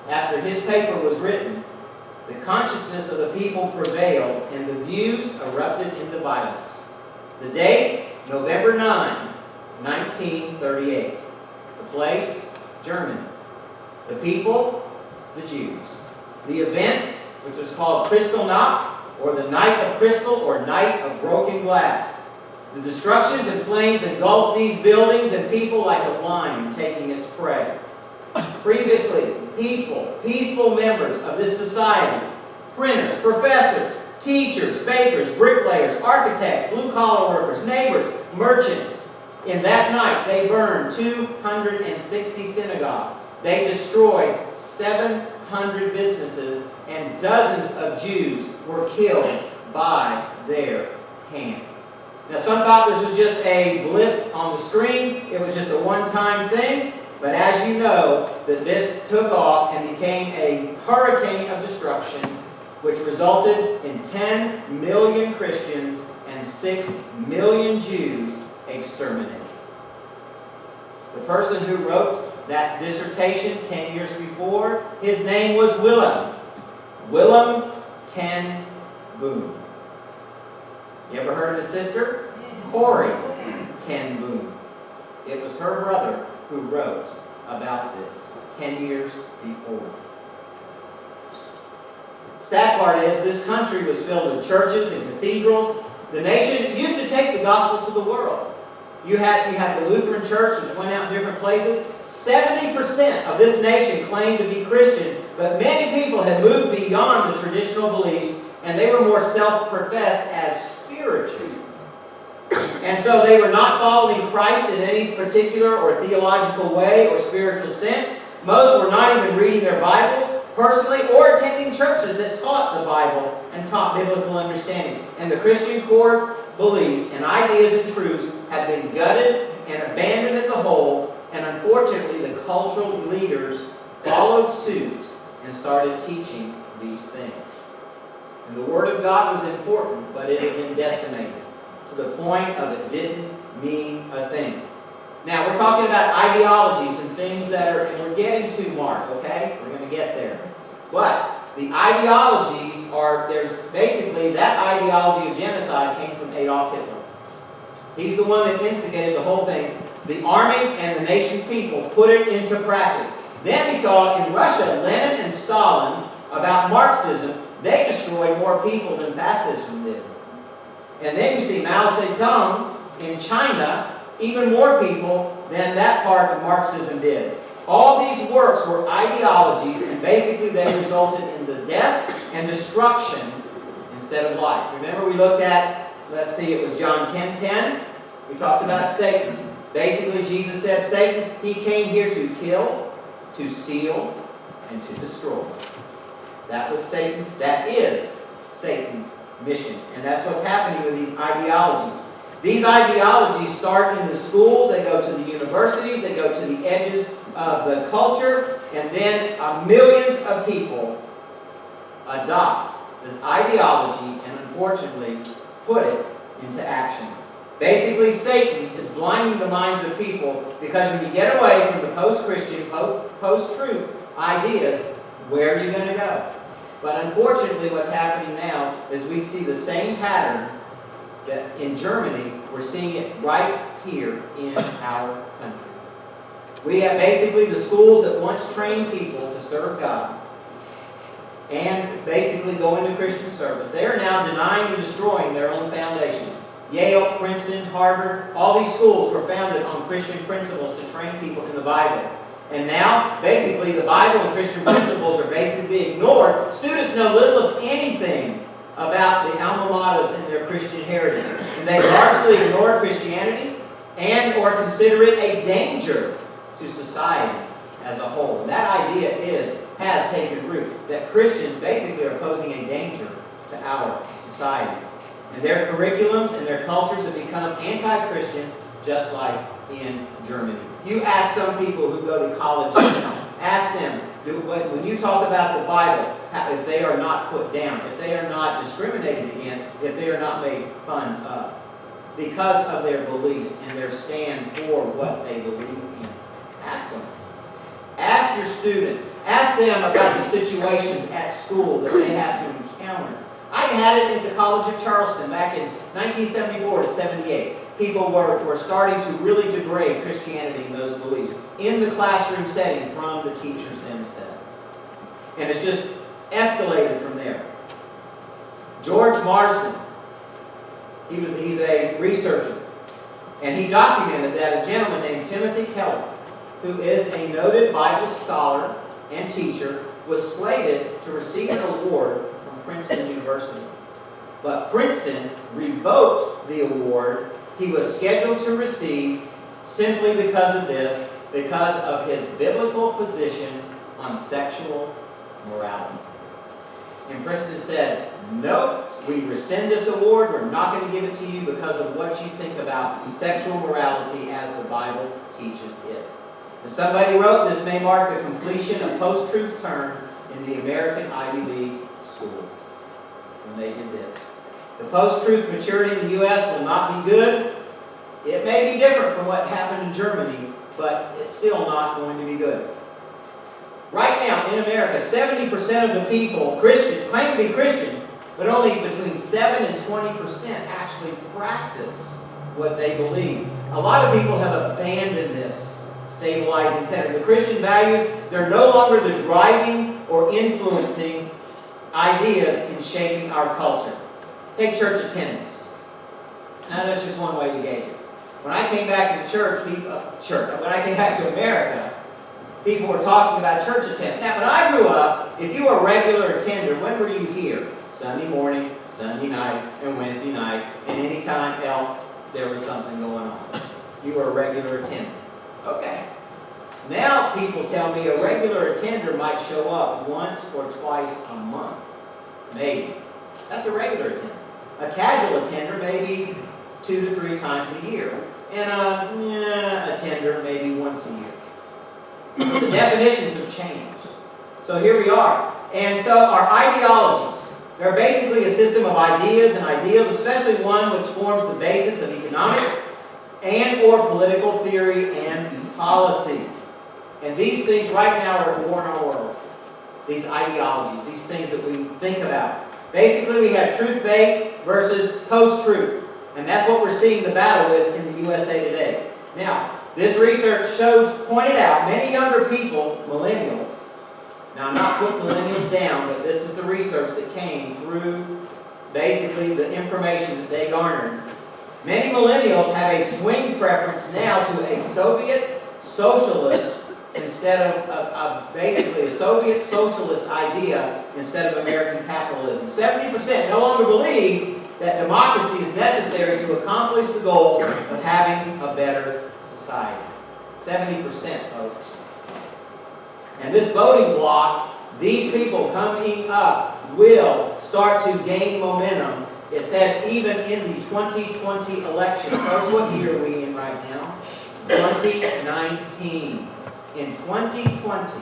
after his paper was written, the consciousness of the people prevailed and the views erupted into violence. The date, November 9, 1938. The place, Germany. The people, the Jews. The event, which was called Kristallnacht, or the Night of Crystal, or Night of Broken Glass. The destructions and flames engulfed these buildings and people like a lion taking its prey. Previously, peaceful members of this society, printers, professors, teachers, bakers, bricklayers, architects, blue-collar workers, neighbors, merchants. In that night, they burned 260 synagogues. They destroyed 700 businesses, and dozens of Jews were killed by their hand. Now, some thought this was just a blip on the screen. It was just a one-time thing. But as you know, that this took off and became a hurricane of destruction, which resulted in 10 million Christians and 6 million Jews exterminated. The person who wrote that dissertation 10 years before, his name was Willem ten Boom. You ever heard of his sister? Corrie ten Boom. It was her brother who wrote about this 10 years before. Sad part is, this country was filled with churches and cathedrals. The nation used to take the gospel to the world. You had the Lutheran Church, which went out in different places. 70% of this nation claimed to be Christian, but many people had moved beyond the traditional beliefs, and they were more self-professed as spiritual. And so they were not following Christ in any particular or theological way or spiritual sense. Most were not even reading their Bibles personally or attending churches that taught the Bible and taught biblical understanding. And the Christian core beliefs and ideas and truths had been gutted and abandoned as a whole, and unfortunately the cultural leaders followed suit and started teaching these things. And the Word of God was important, but it had been decimated to the point of it didn't mean a thing. Now, we're talking about ideologies and things that are, and we're getting to Mark, okay? We're going to get there. But the ideologies are, there's basically, that ideology of genocide came from Adolf Hitler. He's the one that instigated the whole thing. The army and the nation's people put it into practice. Then we saw in Russia, Lenin and Stalin, about Marxism, they destroyed more people than fascism did. And then you see Mao Zedong in China, even more people than that part of Marxism did. All these works were ideologies, and basically they resulted in the death and destruction instead of life. Remember we looked at, let's see, it was John 10:10. We talked about Satan. Basically Jesus said, Satan, he came here to kill, to steal, and to destroy. That is Satan's mission. And that's what's happening with these ideologies. These ideologies start in the schools, they go to the universities, they go to the edges of the culture, and then millions of people adopt this ideology and unfortunately put it into action. Basically, Satan is blinding the minds of people because when you get away from the post-Christian, post-truth ideas, where are you going to go? But unfortunately, what's happening now is we see the same pattern that in Germany, we're seeing it right here in our country. We have basically the schools that once trained people to serve God and basically go into Christian service. They are now denying and destroying their own foundations. Yale, Princeton, Harvard, all these schools were founded on Christian principles to train people in the Bible. And now, basically, the Bible and Christian principles are basically ignored. Students know little of anything about the alma maters and their Christian heritage. And they largely ignore Christianity and or consider it a danger to society as a whole. And that idea has taken root, that Christians basically are posing a danger to our society. And their curriculums and their cultures have become anti-Christian, just like in Germany. You ask some people who go to college now, ask them, when you talk about the Bible, if they are not put down, if they are not discriminated against, if they are not made fun of, because of their beliefs and their stand for what they believe in. Ask them. Ask your students. Ask them about the situations at school that they have to encounter. I had it at the College of Charleston back in 1974 to 78. People were starting to really degrade Christianity and those beliefs in the classroom setting from the teachers themselves. And it's just escalated from there. George Marsden, he's a researcher, and he documented that a gentleman named Timothy Keller, who is a noted Bible scholar and teacher, was slated to receive an award from Princeton University. But Princeton revoked the award he was scheduled to receive simply because of this, because of his biblical position on sexual morality. And Princeton said, nope, we rescind this award. We're not going to give it to you because of what you think about sexual morality as the Bible teaches it. And somebody wrote, this may mark the completion of post-truth term in the American Ivy League schools. When they did this. The post-truth maturity in the U.S. will not be good. It may be different from what happened in Germany, but it's still not going to be good. Right now, in America, 70% of the people claim to be Christian, but only between 7 and 20% actually practice what they believe. A lot of people have abandoned this stabilizing center. The Christian values, they're no longer the driving or influencing ideas in shaping our culture. Take church attendance. Now, that's just one way to gauge it. When I came back to when I came back to America, people were talking about church attendance. Now, when I grew up, if you were a regular attender, when were you here? Sunday morning, Sunday night, and Wednesday night, and any time else there was something going on. You were a regular attender. Okay. Now people tell me a regular attender might show up once or twice a month. Maybe. That's a regular attender. A casual attender maybe 2 to 3 times a year. And a attender maybe once a year. So the definitions have changed. So here we are. And so our ideologies, they're basically a system of ideas and ideals, especially one which forms the basis of economic and or political theory and policy. And these things right now are at war in our world. These ideologies, these things that we think about. Basically, we have truth-based versus post-truth. And that's what we're seeing the battle with in the USA today. Now, this research pointed out many younger people, millennials. Now, I'm not putting millennials down, but this is the research that came through basically the information that they garnered. Many millennials have a swing preference now to a Soviet socialist instead of basically a Soviet socialist idea instead of American capitalism. 70% no longer believe that democracy is necessary to accomplish the goals of having a better society. 70%, folks. And this voting bloc, these people coming up will start to gain momentum. It said even in the 2020 election. Folks, what year are we in right now? 2019. In 2020,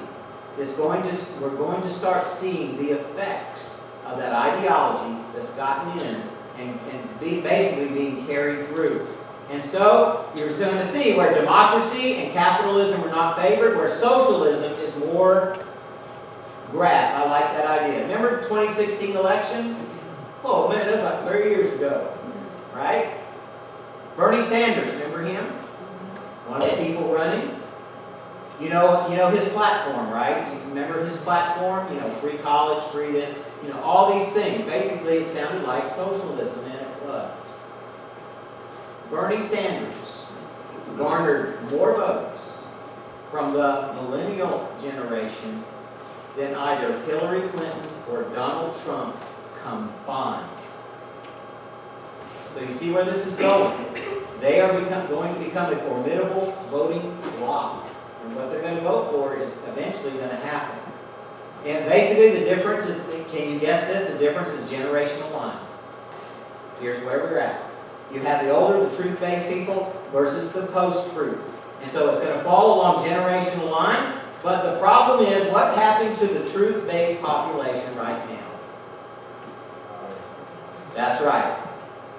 we're going to start seeing the effects of that ideology that's gotten in and basically being carried through. And so you're going to see where democracy and capitalism are not favored, where socialism is more grasped. I like that idea. Remember 2016 elections? Oh man, that was like 30 years ago, right? Bernie Sanders, remember him? One of the people running. You know his platform, right? You remember his platform? Free college, free this. All these things. Basically, it sounded like socialism, and it was. Bernie Sanders garnered more votes from the millennial generation than either Hillary Clinton or Donald Trump combined. So you see where this is going. They are going to become a formidable voting bloc. And what they're going to vote for is eventually going to happen. And basically the difference is, can you guess this? The difference is generational lines. Here's where we're at. You have the older, the truth-based people versus the post-truth. And so it's going to fall along generational lines. But the problem is, what's happening to the truth-based population right now? That's right.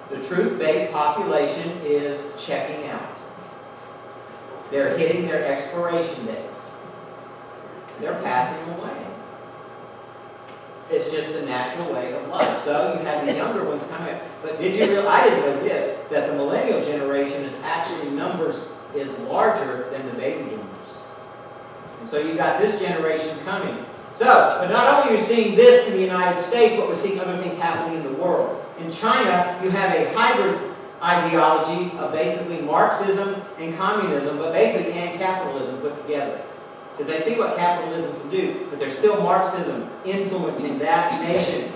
The truth-based population is checking out. They're hitting their expiration dates. They're passing away. It's just the natural way of life. So you have the younger ones coming up. But did you realize, I didn't know this, that the millennial generation is actually numbers is larger than the baby boomers. And so you've got this generation coming. So, but not only are you seeing this in the United States, but we're seeing other things happening in the world. In China, you have a hybrid ideology of basically Marxism and communism, but basically and capitalism put together. Because they see what capitalism can do, but there's still Marxism influencing that nation.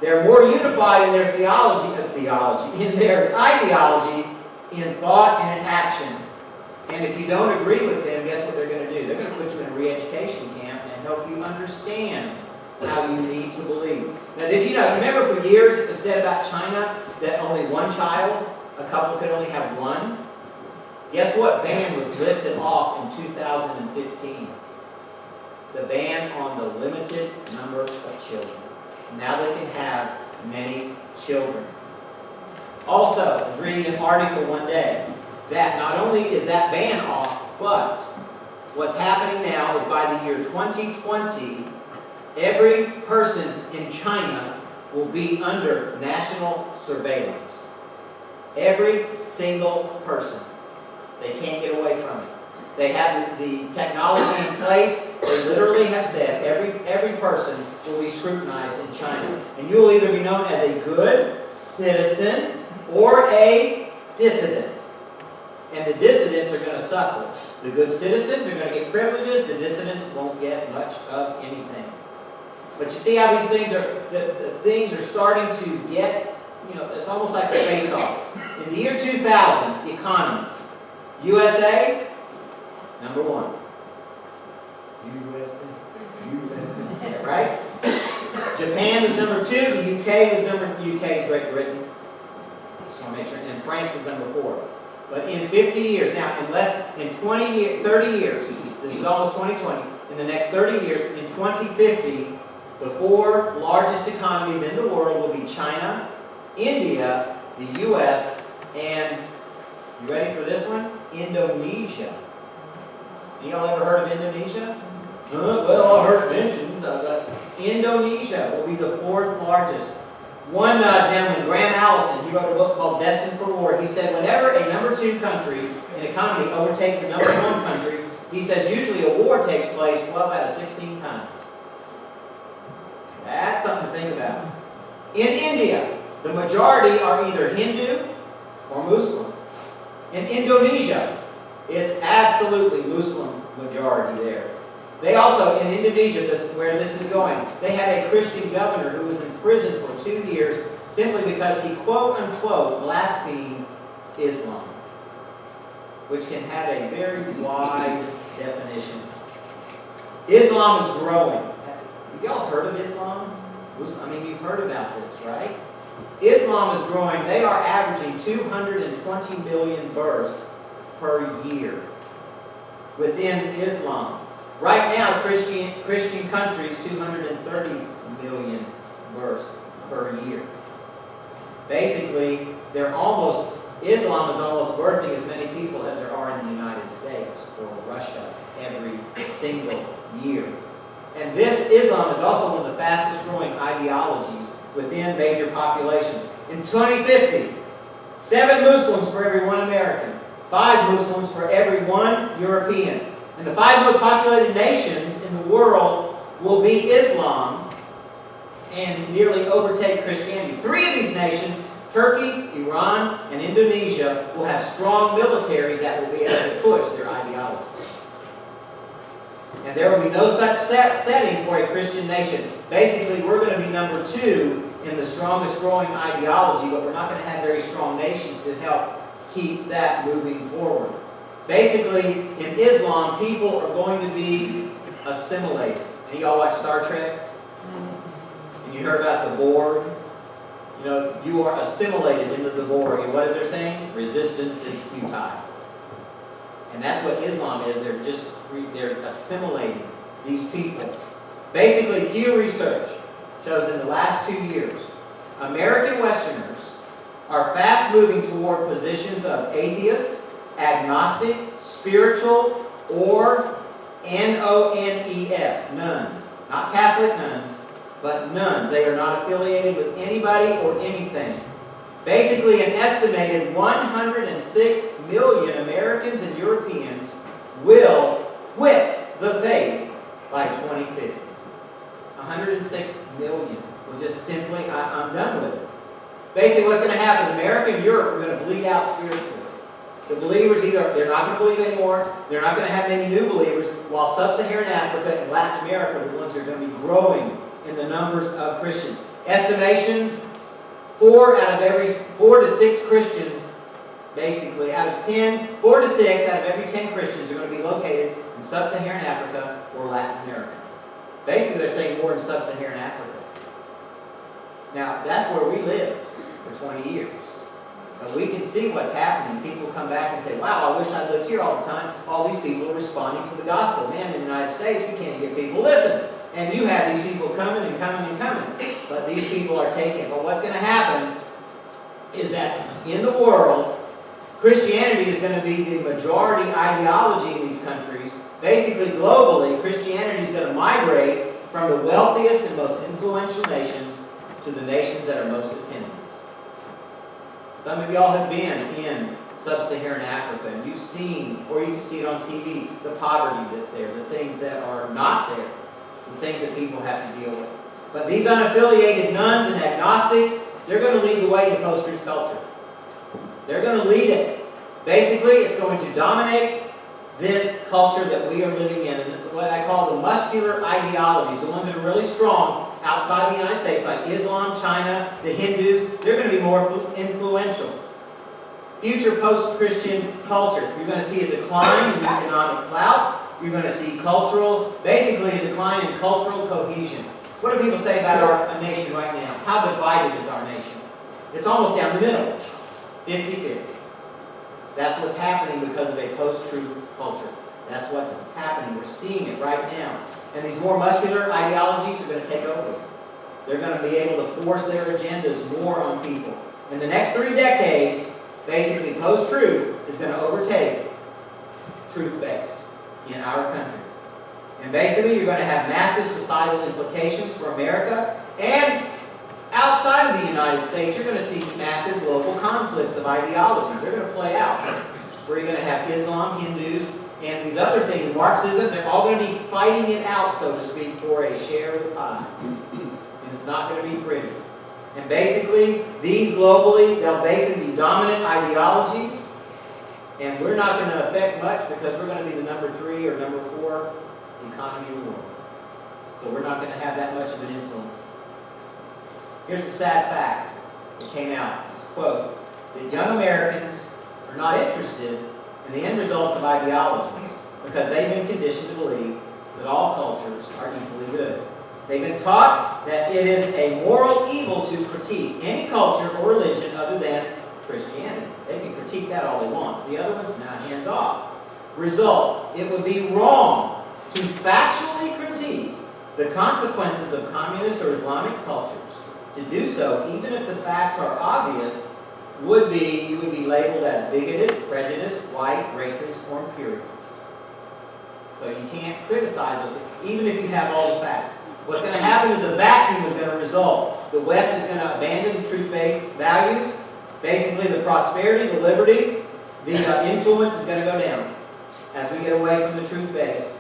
They're more unified in their in their ideology, in thought and in action. And if you don't agree with them, guess what they're going to do? They're going to put you in a re-education camp and help you understand how you need to believe. Now, did you know, remember for years it was said about China that only one child, a couple could only have one? Guess what ban was lifted off in 2015? The ban on the limited number of children. Now they can have many children. Also, I was reading an article one day that not only is that ban off, but what's happening now is by the year 2020, every person in China will be under national surveillance. Every single person. They can't get away from it. They have the technology in place. They literally have said every person will be scrutinized in China. And you will either be known as a good citizen or a dissident. And the dissidents are going to suffer. The good citizens are going to get privileges. The dissidents won't get much of anything. But you see how these things are, the things are starting to get, it's almost like a face-off. In the year 2000, economies. USA, number one. USA. Right? Japan was number two. The UK was UK is Great Britain. Just want to make sure. And France was number 4. But in 50 years, now in 30 years, this is almost 2020, in the next 30 years, in 2050, the 4 largest economies in the world will be China, India, the US, and, you ready for this one? Indonesia. Y'all ever heard of Indonesia? Well, I heard it mentioned. Indonesia will be the 4th largest. One gentleman, Graham Allison, he wrote a book called Destined for War. He said whenever a number 2 country in economy overtakes a number 1 country, he says usually a war takes place 12 out of 16 times. That's something to think about. In India, the majority are either Hindu or Muslim. In Indonesia, it's absolutely Muslim majority there. They also, in Indonesia, where this is going, they had a Christian governor who was in prison for 2 years simply because he, quote-unquote, blasphemed Islam, which can have a very wide definition. Islam is growing. Have y'all heard of Islam? I mean, you've heard about this, right? Islam is growing. They are averaging 220 million births per year within Islam. Right now, Christian countries, 230 million births per year. Basically, Islam is almost birthing as many people as there are in the United States or Russia every single year. And this Islam is also one of the fastest growing ideologies within major populations. In 2050, 7 Muslims for every 1 American, 5 Muslims for every 1 European. And the 5 most populated nations in the world will be Islam and nearly overtake Christianity. 3 of these nations, Turkey, Iran, and Indonesia, will have strong militaries that will be able to push their ideology. And there will be no such setting for a Christian nation. Basically, we're going to be number 2 in the strongest growing ideology, but we're not going to have very strong nations to help keep that moving forward. Basically, in Islam, people are going to be assimilated. And y'all watch Star Trek? And you heard about the Borg? You are assimilated into the Borg. And what is it saying? Resistance is futile. And that's what Islam is. They're assimilating these people. Basically, Pew Research shows in the last 2 years, American Westerners are fast moving toward positions of atheist, agnostic, spiritual, or N-O-N-E-S, nuns. Not Catholic nuns, but nuns. They are not affiliated with anybody or anything. Basically, an estimated 106 million Americans and Europeans will quit the faith by 2050. 106 million will just simply, I'm done with it. Basically, what's going to happen, America and Europe are going to bleed out spiritually. The believers either, they're not going to believe anymore, they're not going to have many new believers, while Sub-Saharan Africa and Latin America are the ones that are going to be growing in the numbers of Christians. Estimations, 4 to 6 Christians, basically, out of 10, 4 to 6 out of every 10 Christians are going to be located in Sub-Saharan Africa or Latin America. Basically, they're saying more in Sub-Saharan Africa. Now, that's where we lived for 20 years. But we can see what's happening. People come back and say, wow, I wish I lived here all the time. All these people are responding to the gospel. Man, in the United States, we can't get people to listen. And you have these people coming and coming and coming. But these people are taken. But what's going to happen is that in the world, Christianity is going to be the majority ideology in these countries. Basically, globally, Christianity is going to migrate from the wealthiest and most influential nations to the nations that are most dependent. Some of y'all have been in Sub-Saharan Africa, and you've seen, or you can see it on TV, the poverty that's there, the things that are not there, the things that people have to deal with. But these unaffiliated nuns and agnostics, they're going to lead the way to post-truth culture. They're going to lead it. Basically, it's going to dominate this culture that we are living in, and what I call the muscular ideologies, the ones that are really strong outside the United States, like Islam, China, the Hindus, they're going to be more influential. Future post-Christian culture, you're going to see a decline in economic clout. You're going to see basically a decline in cultural cohesion. What do people say about our nation right now? How divided is our nation? It's almost down the middle, 50-50. That's what's happening because of a post-truth culture. That's what's happening. We're seeing it right now. And these more muscular ideologies are going to take over. They're going to be able to force their agendas more on people. In the next 3 decades, basically post-truth is going to overtake truth-based in our country. And basically you're going to have massive societal implications for America. And outside of the United States, you're going to see massive local conflicts of ideologies. They're going to play out. Where you're going to have Islam, Hindus, and these other things, Marxism, they're all going to be fighting it out, so to speak, for a share of the pie. And it's not going to be pretty. And basically, these globally, they'll basically be dominant ideologies, and we're not going to affect much because we're going to be the number 3 or number 4 economy in the world. So we're not going to have that much of an influence. Here's a sad fact that came out. It's a quote, that young Americans are not interested in the end results of ideologies because they've been conditioned to believe that all cultures are equally good. They've been taught that it is a moral evil to critique any culture or religion other than Christianity. They can critique that all they want. The other ones, now hands off. Result, it would be wrong to factually critique the consequences of communist or Islamic cultures. To do so, even if the facts are obvious, you would be labeled as bigoted, prejudiced, white, racist, or imperialist. So you can't criticize us, even if you have all the facts. What's going to happen is a vacuum is going to result. The West is going to abandon the truth-based values. Basically, the prosperity, the liberty, the influence is going to go down as we get away from the truth base.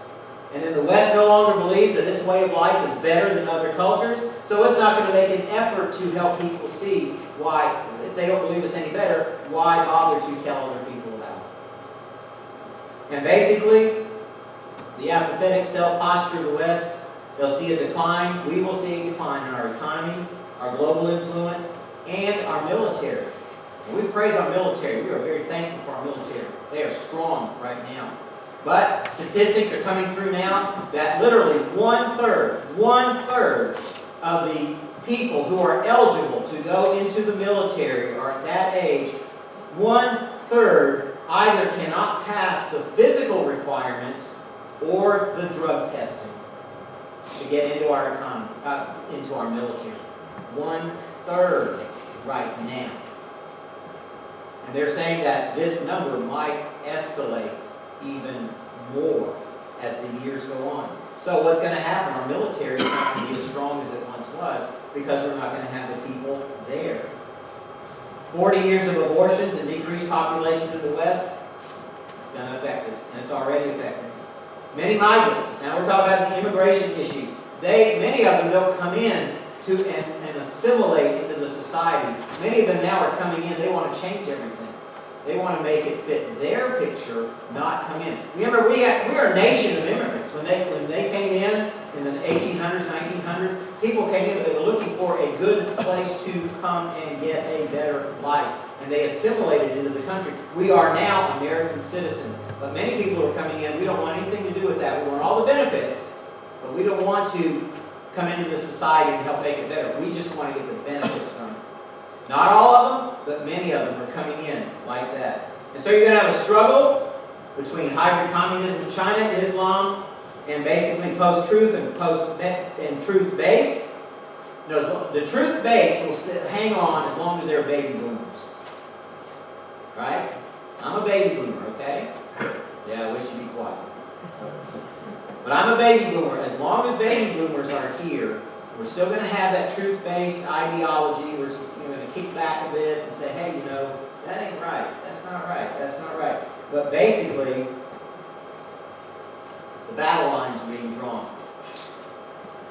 And then the West no longer believes that this way of life is better than other cultures, so it's not going to make an effort to help people see why, if they don't believe it's any better, why bother to tell other people about it. And basically, the apathetic self-posture of the West, they'll see a decline. We will see a decline in our economy, our global influence, and our military. And we praise our military. We are very thankful for our military. They are strong right now. But statistics are coming through now that literally one-third of the people who are eligible to go into the military are at that age, 1/3 either cannot pass the physical requirements or the drug testing to get into our economy, into our military. 1/3 right now. And they're saying that this number might escalate even more as the years go on. So what's going to happen? Our military is not going to be as strong as it once was because we're not going to have the people there. 40 years of abortions and decreased population in the West, it's going to affect us, and it's already affecting us. Many migrants. Now we're talking about the immigration issue. Many of them don't come in and assimilate into the society. Many of them now are coming in. They want to change everything. They want to make it fit their picture, not come in. Remember, we are a nation of immigrants. When they came in the 1800s, 1900s, people came in, but they were looking for a good place to come and get a better life. And they assimilated into the country. We are now American citizens. But many people who are coming in, we don't want anything to do with that. We want all the benefits, but we don't want to come into the society and help make it better. We just want to get the benefits from it. Not all of them, but many of them are coming in like that. And so you're going to have a struggle between hybrid communism in China, Islam, and basically post-truth and truth-based. No, the truth-based will still hang on as long as they're baby boomers. Right? I'm a baby boomer, okay? Yeah, I wish you'd be quiet. But I'm a baby boomer. As long as baby boomers are here, we're still going to have that truth-based ideology. We're going to kick back a bit and say, hey, that ain't right. That's not right. That's not right. But basically, the battle lines are being drawn.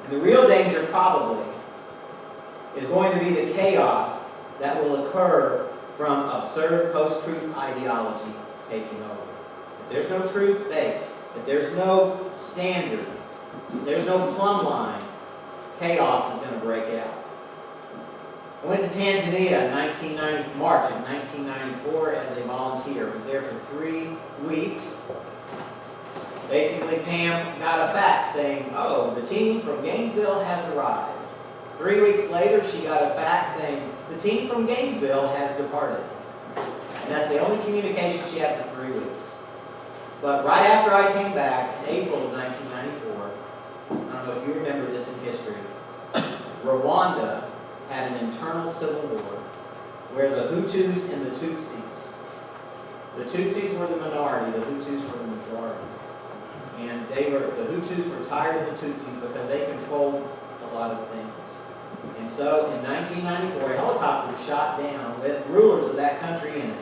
And the real danger probably is going to be the chaos that will occur from absurd post-truth ideology taking over. If there's no truth base, if there's no standard, if there's no plumb line, chaos is going to break out. I went to Tanzania in March of 1994 as a volunteer. I was there for 3 weeks. Basically, Pam got a fax saying, oh, the team from Gainesville has arrived. 3 weeks later, she got a fax saying, the team from Gainesville has departed. And that's the only communication she had for 3 weeks. But right after I came back in April of 1994, I don't know if you remember this in history, Rwanda had an internal civil war where the Hutus and the Tutsis. The Tutsis were the minority, the Hutus were the majority. And the Hutus were tired of the Tutsis because they controlled a lot of things. And so in 1994, a helicopter was shot down with rulers of that country in it.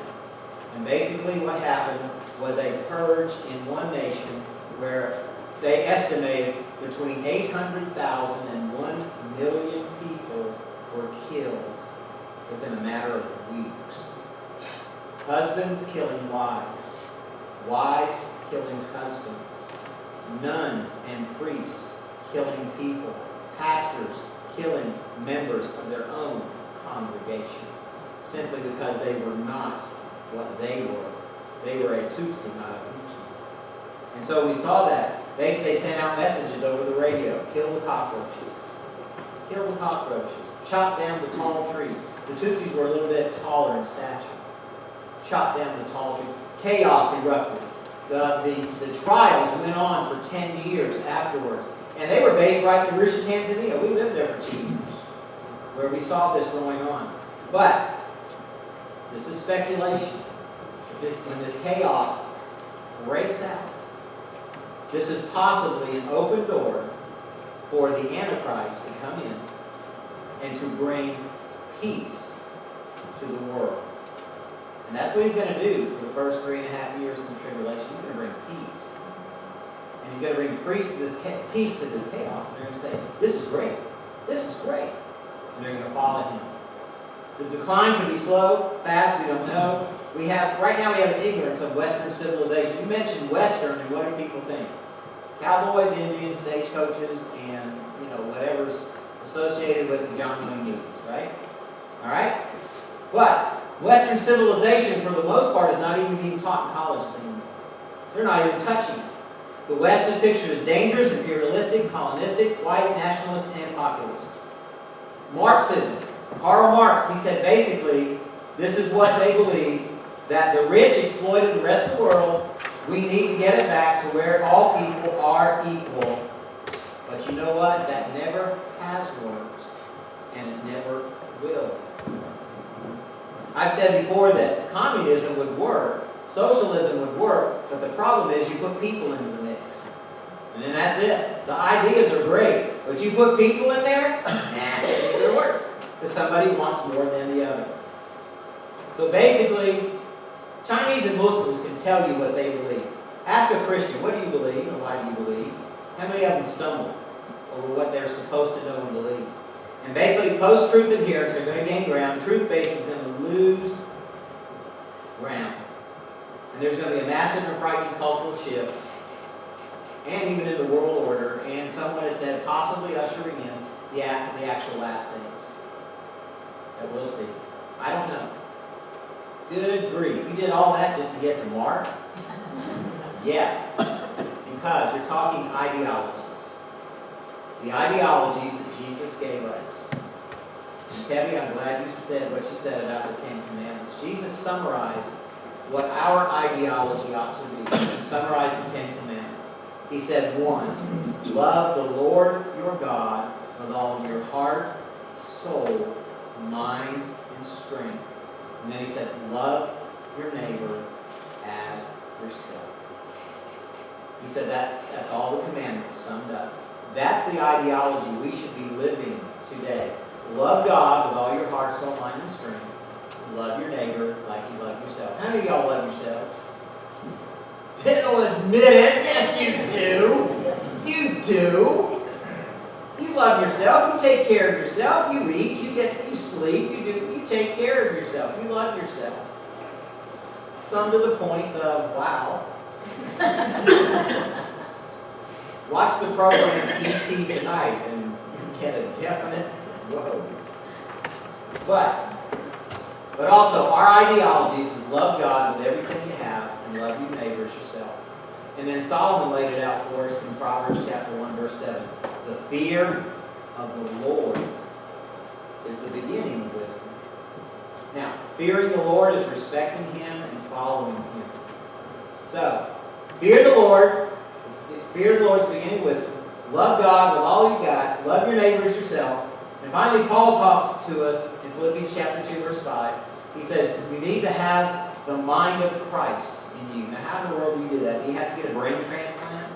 And basically what happened was a purge in one nation where they estimate between 800,000 and 1 million people were killed within a matter of weeks. Husbands killing wives, wives killing husbands, nuns and priests killing people, pastors killing members of their own congregation, simply because they were not what they were. They were a Tutsi, not a Hutu. And so we saw that. They sent out messages over the radio, kill the cockroaches, kill the cockroaches, chop down the tall trees. The Tutsis were a little bit taller in stature. Chop down the tall trees. Chaos erupted. The trials went on for 10 years afterwards. And they were based right in Arusha, Tanzania. We lived there for 2 years, where we saw this going on. But this is speculation. When this chaos breaks out, this is possibly an open door for the Antichrist to come in and to bring peace to the world. And that's what he's going to do for the first 3.5 years of the tribulation. He's going to bring peace. And he's going to bring peace to this chaos. And they're going to say, this is great. This is great. And they're going to follow him. The decline can be slow, fast, we don't know. Right now we have an ignorance of Western civilization. You mentioned Western, and what do people think? Cowboys, Indians, stagecoaches, and whatever's associated with the John Wayne movies, right? All right? But Western civilization, for the most part, is not even being taught in colleges anymore. They're not even touching it. The West is pictured as dangerous, imperialistic, colonistic, white, nationalist, and populist. Marxism. Karl Marx, he said basically, this is what they believe, that the rich exploited the rest of the world. We need to get it back to where all people are equal. But you know what? That never has worked, and it never will. I've said before that communism would work, socialism would work, but the problem is you put people into the mix. And then that's it. The ideas are great, but you put people in there, nah, it ain't gonna work. Because somebody wants more than the other. So basically, Chinese and Muslims can tell you what they believe. Ask a Christian, what do you believe and why do you believe? How many of them stumble over what they're supposed to know and believe? And basically, post-truth adherents are going to gain ground. Truth-based is going to lose ground. And there's going to be a massive and frightening cultural shift, and even in the world order, and someone has said possibly ushering in the actual last days. That we'll see. I don't know. Good grief. You did all that just to get to Mark? Yes. Because you're talking ideologies. The ideologies that Jesus gave us. And Debbie, I'm glad you said what you said about the Ten Commandments. Jesus summarized what our ideology ought to be. He summarized the Ten Commandments. He said, 1, love the Lord your God with all your heart, soul, mind, and strength. And then he said, love your neighbor as yourself. He said that's all the commandments summed up. That's the ideology we should be living today. Love God with all your heart, soul, mind, and strength. Love your neighbor like you love yourself. How many of y'all love yourselves? They'll admit it. Yes, you do. You do. You love yourself. You take care of yourself. You eat. You sleep. You take care of yourself. You love yourself. Some to the points of, wow. Watch the program E.T. tonight and get a definite whoa. But also, our ideologies is love God with everything you have and love your neighbors yourself. And then Solomon laid it out for us in Proverbs chapter 1, verse 7. The fear of the Lord is the beginning of wisdom. Now, fearing the Lord is respecting Him and following Him. So, fear the Lord. Fear the Lord is the beginning of wisdom. Love God with all you've got. Love your neighbors yourself. And finally, Paul talks to us in Philippians chapter 2, verse 5. He says, you need to have the mind of Christ in you. Now, how in the world do you do that? Do you have to get a brain transplant?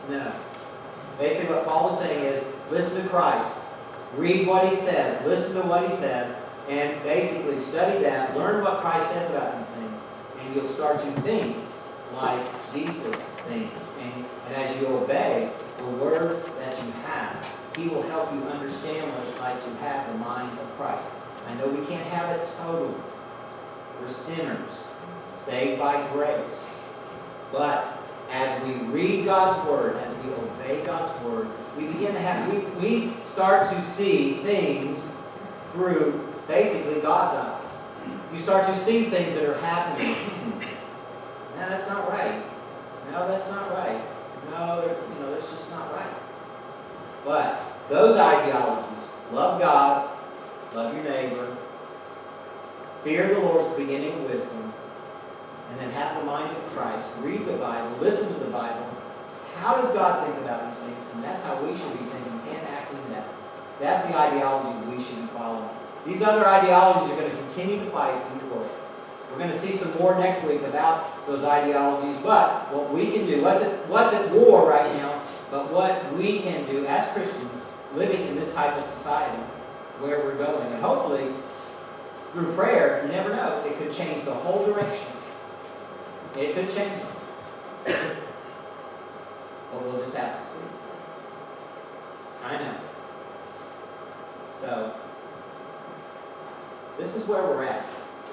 No. Basically, what Paul is saying is, listen to Christ. Read what He says. Listen to what He says. And basically study that. Learn what Christ says about these things. And you'll start to think like Jesus thinks. And as you obey the word that you have, He will help you understand what it's like to have the mind of Christ. I know we can't have it totally. We're sinners, saved by grace. But as we read God's word, as we obey God's word, we begin to have, we start to see things through basically God's eyes. You start to see things that are happening. No, that's not right. No, that's not right. No, that's just not right. But those ideologies, love God, love your neighbor, fear the Lord is the beginning of wisdom, and then have the mind of Christ, read the Bible, listen to the Bible. How does God think about these things? And that's how we should be thinking and acting now. That's the ideologies we should be following. These other ideologies are going to continue to fight in the world. We're going to see some more next week about those ideologies, but what we can do, what's at war right now, but what we can do as Christians living in this type of society where we're going. And hopefully, through prayer, you never know, it could change the whole direction. It could change it. But we'll just have to see. I know. So, this is where we're at.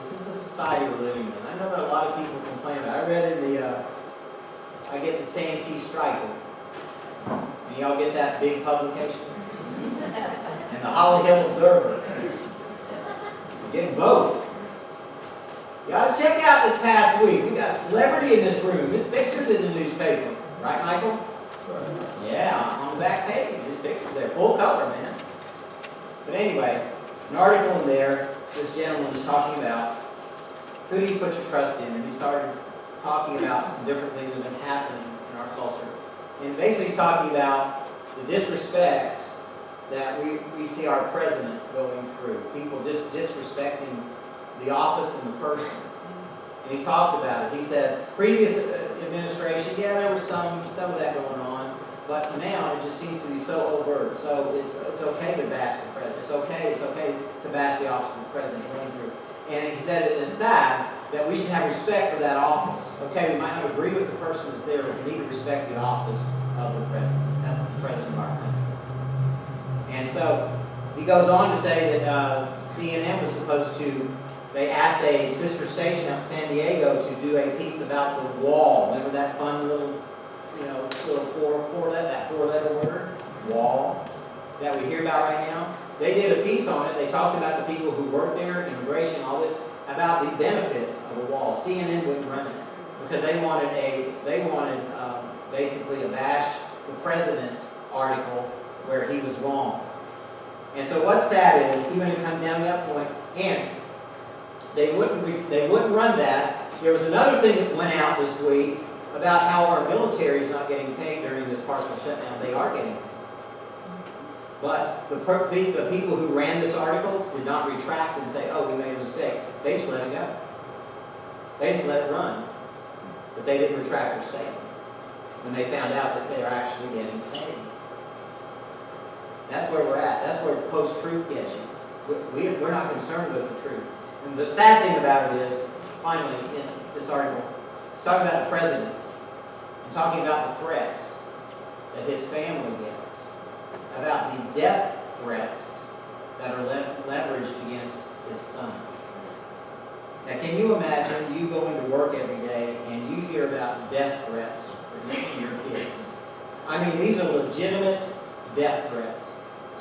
This is the society we're living in. I know that a lot of people complain about it. I read in I get the Santee Striker. And y'all get that big publication? And the Holly Hill Observer. We're getting both. You ought to check out this past week. We got a celebrity in this room. His picture's in the newspaper. Right, Michael? Right. Yeah, on the back page. His picture's there. Full color, man. But anyway, an article in there, this gentleman was talking about who do you put your trust in? And he started talking about some different things that have been happening in our culture. And basically he's talking about the disrespect that we see our president going through. People just disrespecting the office and the person. And he talks about it. He said, previous administration, yeah, there was some of that going on. But now it just seems to be so overt. So it's okay to bash the president. It's okay to bash the office of the president going through. And he said it aside that we should have respect for that office. Okay, we might not agree with the person that's there, but we need to respect the office of the president. That's the president of our country. And so he goes on to say that CNN was supposed to, they asked a sister station out in San Diego to do a piece about the wall. Remember that fun little, that four-letter word, wall, that we hear about right now? They did a piece on it. They talked about the people who work there, immigration, all this, about the benefits of the wall. CNN wouldn't run it because they wanted basically a bash the president article where he was wrong. And so what's sad is, even when it comes down to that point, and they wouldn't run that. There was another thing that went out this week about how our military is not getting paid during this partial shutdown. They are getting paid. But the people who ran this article did not retract and say, oh, we made a mistake. They just let it go. They just let it run. But they didn't retract their statement when they found out that they are actually getting paid. That's where we're at. That's where post-truth gets you. We're not concerned with the truth. And the sad thing about it is, finally, in this article, it's talking about the president and talking about the threats that his family gets, about the death threats that are leveraged against his son. Now, can you imagine you going to work every day and you hear about death threats for your kids? I mean, these are legitimate death threats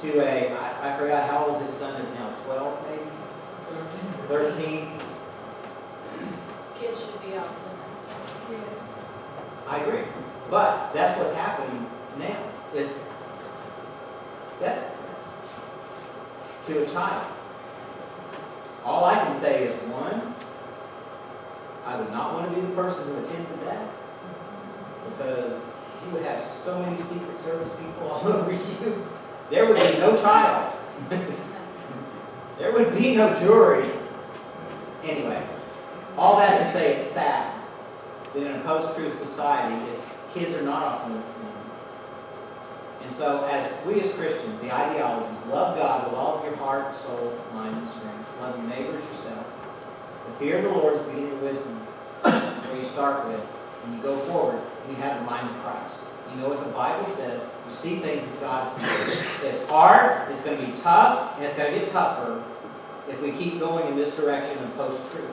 to I forgot how old his son is now, 12 maybe? 13? Kids should be off limits. Yes. I agree. But that's what's happening now, is death threats to a child. All I can say is, one, I would not want to be the person who attempted that, because you would have so many Secret Service people all over you. There would be no trial. There would be no jury. Anyway, all that to say, it's sad that in a post-truth society, kids are not off limits anymore. And so, as we as Christians, the ideologies, love God with all of your heart, soul, mind, and strength. Love your neighbors yourself. The fear of the Lord is the beginning of wisdom. Where you start with, and you go forward, and you have the mind of Christ. You know what the Bible says. You see things as God sees. It's hard, it's going to be tough, and it's going to get tougher if we keep going in this direction of post-truth.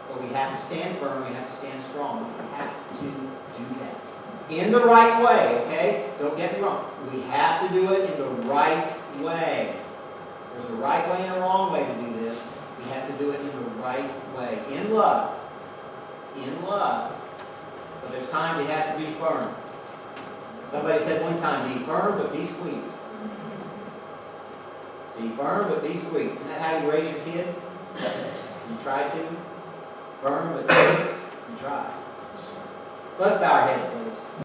But we have to stand firm, we have to stand strong. We have to do that. In the right way, okay? Don't get me wrong. We have to do it in the right way. There's a right way and a wrong way to do this. We have to do it in the right way. In love. In love. But there's times you have to be firm. Somebody said one time, be firm but be sweet. Be firm but be sweet. Isn't that how you raise your kids? You try to. Firm but sweet. You try. So let's bow our heads, please.